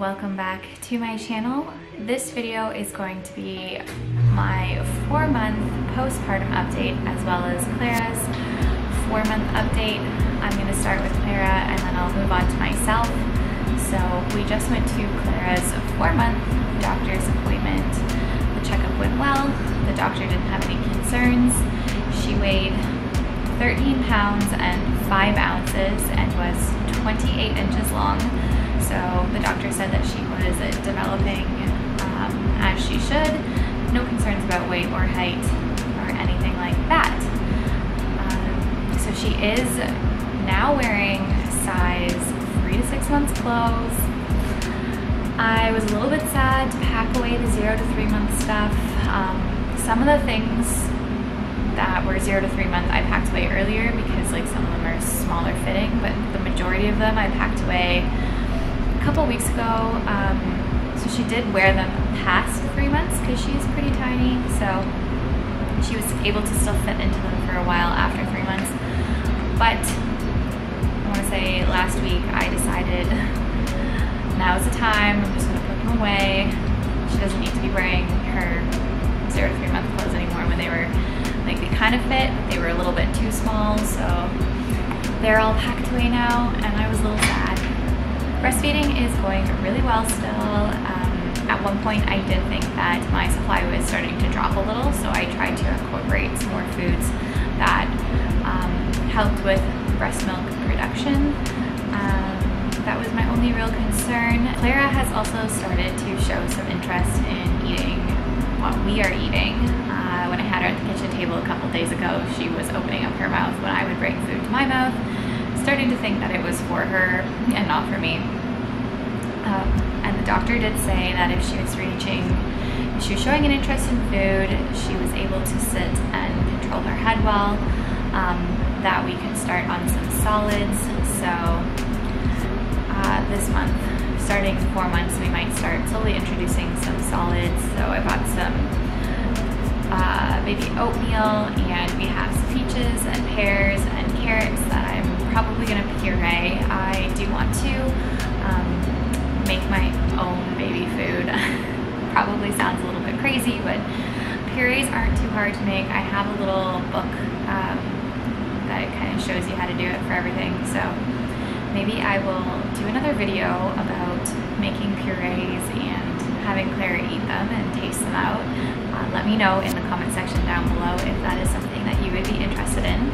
welcome back to my channel. This video is going to be my 4-month postpartum update as well as Clara's 4-month update. I'm going to start with Clara and then I'll move on to myself. So we just went to Clara's 4-month doctor's appointment. The checkup went well. The doctor didn't have any concerns. She weighed 13 pounds and 5 ounces and was 28 inches long. So the doctor said that she was developing as she should. No concerns about weight or height or anything like that. So she is now wearing size 3 to 6 months clothes. I was a little bit sad to pack away the 0 to 3 month stuff. Some of the things that were 0 to 3 months I packed away earlier because like some of them are smaller fitting, but the majority of them I packed away a couple weeks ago. So she did wear them past 3 months because she's pretty tiny, so she was able to still fit into them for a while after 3 months. But I want to say last week I decided now's the time, I'm just going to put them away. She doesn't need to be wearing her 0 to 3 month clothes anymore. When they were like, they kind of fit, but they were a little bit too small, so they're all packed away now, and I was a little sad. Breastfeeding is going really well still. At one point I did think that my supply was starting to drop a little, so I tried to incorporate some more foods that helped with breast milk production. That was my only real concern. Clara has also started to show some interest in eating what we are eating. When I had her at the kitchen table a couple days ago, she was opening up her mouth when I would bring food to my mouth, starting to think that it was for her and not for me. And the doctor did say that if she was showing an interest in food, she was able to sit and control her head well, that we could start on some solids. So this month, starting 4 months, we might start slowly introducing some solids. So I bought some baby oatmeal, and we have some peaches and pears and carrots that I'm probably going to puree. I do want to make my own baby food. Probably sounds a little bit crazy, but purees aren't too hard to make. I have a little book that kind of shows you how to do it for everything. So maybe I will do another video about making purees and having Clara eat them and taste them out. Let me know in the comment section down below if that is something that you would be interested in.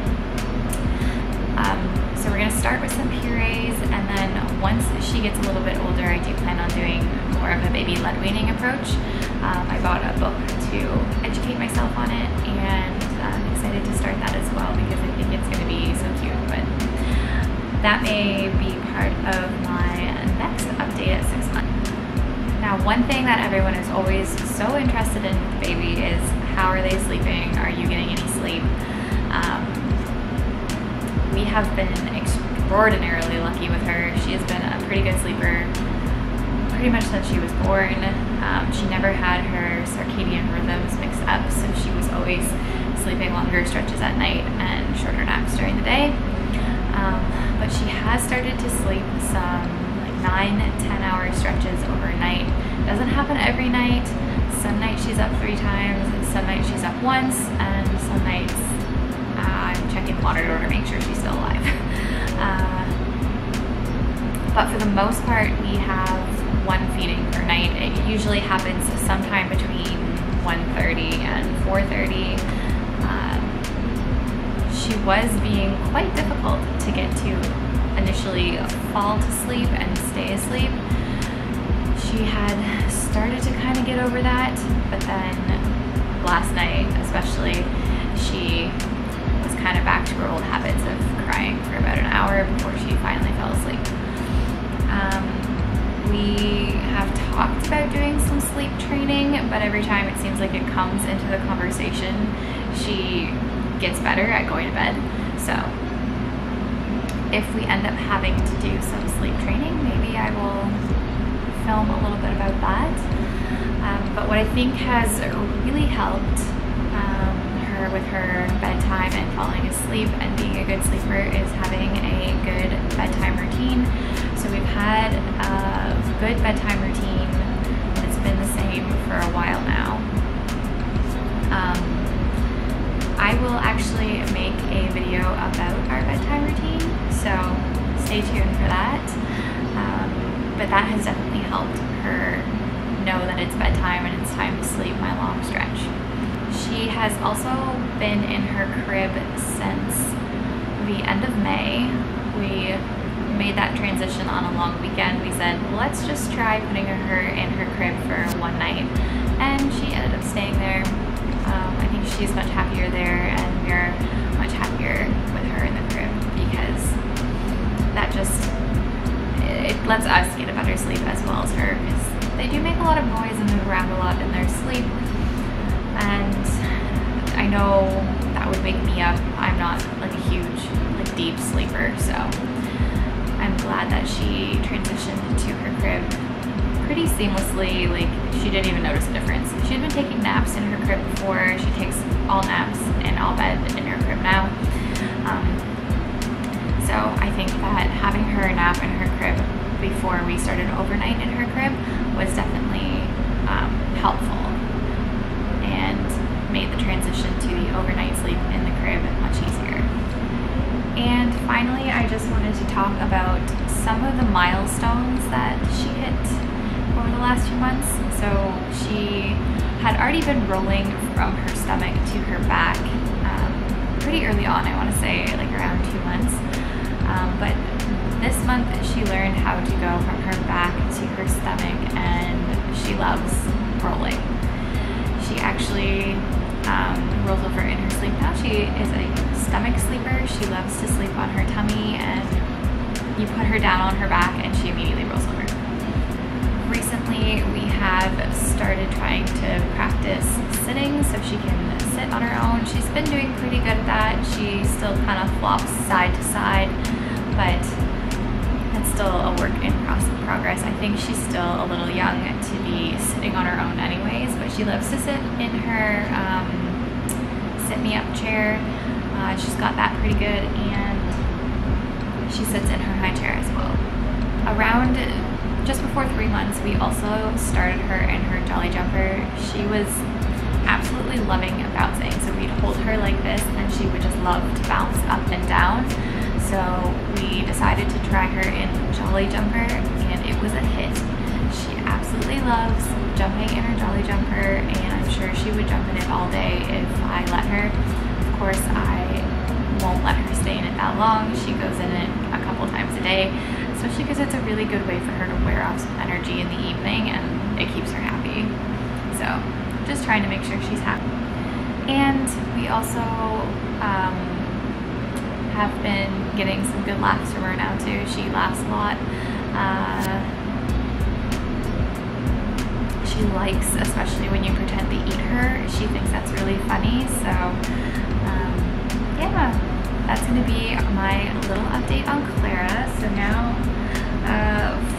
So we're going to start with some purees, and then once she gets a little bit older, I do plan on doing more of a baby-led weaning approach. I bought a book to educate myself on it, and I'm excited to start that as well because I think it's going to be so cute. But that may be part of my next update at 6 months. Now, one thing that everyone is always so interested in with the baby is how are they sleeping? Are you getting any sleep? We have been extraordinarily lucky with her. She has been a pretty good sleeper pretty much since she was born. She never had her circadian rhythms mixed up, so she was always sleeping longer stretches at night and shorter naps during the day. But she has started to sleep some 9-10 hour stretches overnight. Doesn't happen every night. Some nights she's up 3 times, some nights she's up once, and some nights I'm checking the monitor to make sure she's still alive. But for the most part, we have one feeding per night. It usually happens sometime between 1:30 and 4:30. She was being quite difficult to get to initially fall to sleep and stay asleep. She had started to kind of get over that, but then last night especially, she was kind of back to her old habits of crying for about an hour before she finally fell asleep. We have talked about doing some sleep training, but every time it seems like it comes into the conversation, she gets better at going to bed. So if we end up having to do some sleep training, maybe I will film a little bit about that. But what I think has really helped her with her bedtime and falling asleep and being a good sleeper is having a good bedtime routine. So we've had a good bedtime routine. It's been the same for a while now. I will actually make a video about our bedtime routine, so stay tuned for that. But that has definitely helped her know that it's bedtime and it's time to sleep my long stretch. She has also been in her crib since the end of May. We made that transition on a long weekend. We said, let's just try putting her in her crib for one night, and she ended up staying there. I think she's much happier there, and we're much happier with her in the crib because that just, it lets us get a better sleep as well as her, because they do make a lot of noise and move around a lot in their sleep, and I know that would wake me up. I'm not like a huge, like deep sleeper, so I'm glad that she transitioned to her crib pretty seamlessly. Like, she didn't even notice a difference. She'd been taking naps in her crib before. She takes all naps and all bed in her crib now. So I think that having her nap in her crib before we started overnight in her crib was definitely helpful and made the transition to the overnight sleep in the crib much easier. And finally, I just wanted to talk about some of the milestones that she hit over the last few months. So she had already been rolling from her stomach to her back pretty early on, I want to say like around 2 months. But this month she learned how to go from her back to her stomach, and she loves rolling. She actually rolls over in her sleep now. She is a stomach sleeper. She loves to sleep on her tummy, and you put her down on her back and she immediately rolls over. Recently we have started trying to practice sitting so she can sit on her own. She's been doing pretty good at that. She still kind of flops side to side, but it's still a work in progress. I think she's still a little young to be sitting on her own anyways, but she loves to sit in her sit me up chair. She's got that pretty good, and she sits in her high chair as well. Around just before 3 months, we also started her in her jolly jumper. She was absolutely loving bouncing, so we'd hold her like this and she would just love to bounce up and down. So we decided to try her in jolly jumper, and it was a hit. She absolutely loves jumping in her jolly jumper, and I'm sure she would jump in it all day if I let her. Of course, I won't let her stay in it that long. She goes in it a couple times a day, especially because it's a really good way for her to wear off some energy in the evening, and it keeps her happy. So just trying to make sure she's happy. And we also have been getting some good laughs from her now too. She laughs a lot. She likes, especially when you pretend to eat her, she thinks that's really funny. So yeah, that's going to be my little update on Clara. So now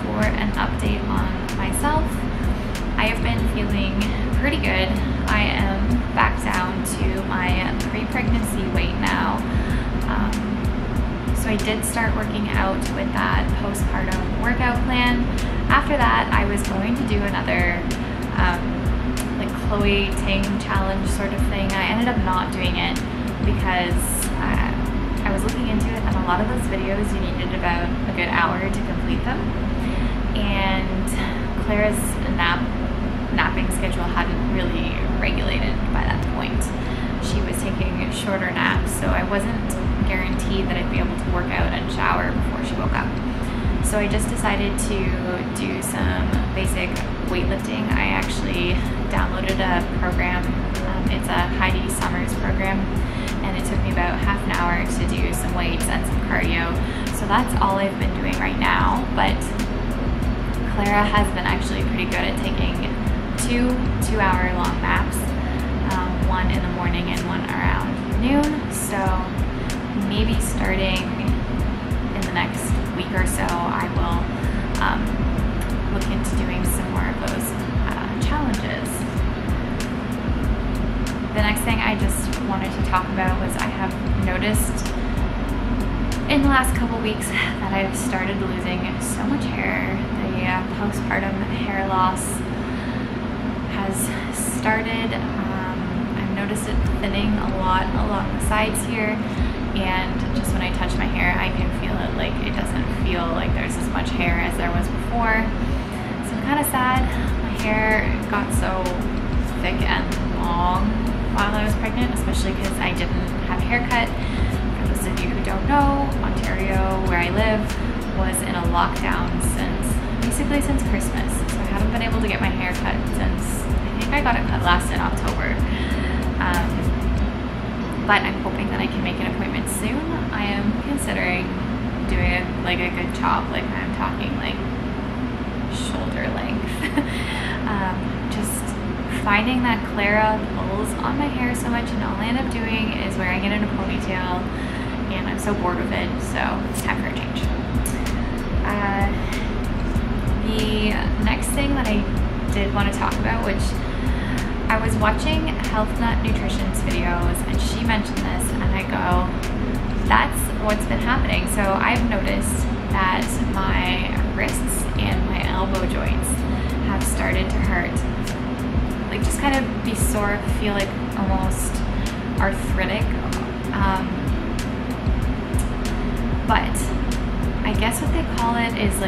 for an update on myself. I have been feeling pretty good. I am back down to my pre-pregnancy weight now. So I did start working out with that postpartum workout plan. After that, I was going to do another like Chloe Ting challenge sort of thing. I ended up not doing it because I was looking into it, and a lot of those videos you needed about a good hour to complete them. And Clara's napping schedule hadn't really regulated by that point. She was taking shorter naps, so I wasn't guaranteed that I'd be able to work out and shower before she woke up. So I just decided to do some basic weightlifting. I actually downloaded a program. It's a Heidi Summers program, and it took me about half an hour to do some weights and some cardio. So that's all I've been doing right now, but Clara has been actually pretty good at taking two 2-hour-long naps, one in the morning and one around noon. So maybe starting in the next week or so, I will look into doing some more of those challenges. The next thing I just wanted to talk about was I have noticed in the last couple weeks that I've started losing so much hair. The postpartum hair loss has started. I've noticed it thinning a lot along the sides here, and just when I touch my hair I can feel it, like it doesn't feel like there's as much hair as there was before. So I'm kind of sad. My hair got so thick and long while I was pregnant, especially because I didn't have a haircut. For those of you who don't know, Ontario, where I live, was in a lockdown basically since Christmas. So I haven't been able to get my hair cut since, I think I got it cut last in October. But I'm hoping that I can make an appointment soon. I am considering doing it like a good chop, like I'm talking like shoulder length. Just finding that Clara pulls on my hair so much, and all I end up doing is wearing it in a ponytail, and I'm so bored with it, so it's time for a change. The next thing that I did want to talk about, which I was watching Health Nut Nutrition's videos, and she mentioned this, and I go, that's what's been happening. So I've noticed that my wrists and my elbow joints have started to hurt, like just kind of be sore, feel like almost arthritic. But I guess what they call it is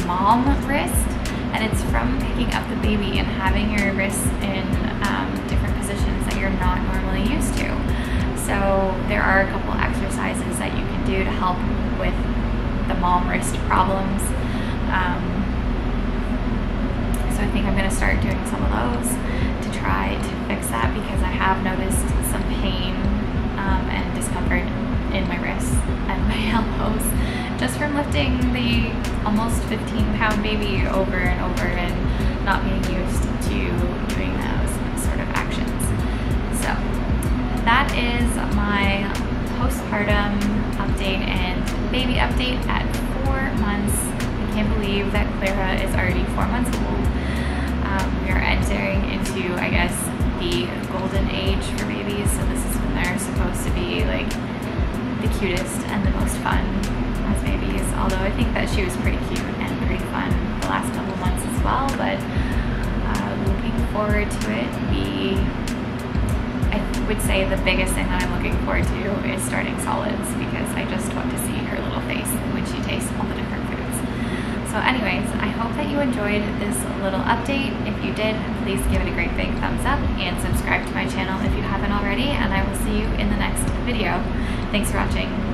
mom wrist, and it's from picking up the baby and having your wrists in different positions that you're not normally used to. So there are a couple exercises that you can do to help with the mom wrist problems. So I think I'm going to start doing some of those to try to fix that, because I have noticed some pain and discomfort in my wrists and my elbows just from lifting the almost 15-pound baby over and over and not being used to doing those sort of actions. So that is my postpartum update and baby update at 4 months. I can't believe that Clara is already 4 months old. We are entering into, I guess, the golden age for babies. So this is when they're supposed to be like the cutest and the most fun as babies. Although I think that she was pretty cute and pretty fun the last couple months as well. But looking forward to it. I would say the biggest thing that I'm looking forward to is starting solids, because I just want to see her little face when she tastes all the different foods. So anyways, I hope that you enjoyed this little update. If you did, please give it a great big thumbs up and subscribe to my channel if you haven't already, and I will see you in the next video. Thanks for watching.